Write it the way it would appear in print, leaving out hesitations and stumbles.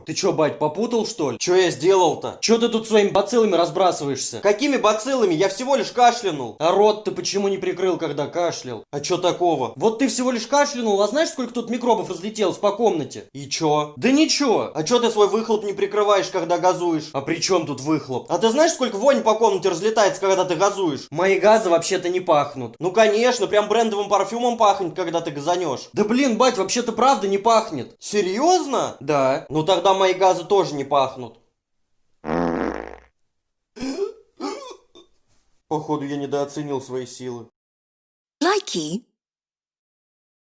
Ты чё, бать, попутал, что ли? Чё я сделал-то? Чё ты тут своими бациллами разбрасываешься? Какими бациллами? Я всего лишь кашлянул. А рот ты почему не прикрыл, когда кашлял? А чё такого? Вот ты всего лишь кашлянул, а знаешь, сколько тут микробов разлетелось по комнате? И чё? Да ничего. А чё ты свой выхлоп не прикрываешь, когда газуешь? А при чем тут выхлоп? А ты знаешь, сколько вонь по комнате разлетается, когда ты газуешь? Мои газы вообще-то не пахнут. Ну конечно, прям брендовым парфюмом пахнет, когда ты газанешь. Да блин, бать, вообще-то правда не пахнет. Серьезно? Да. Ну тогда мои газы тоже не пахнут. Походу, я недооценил свои силы. Likey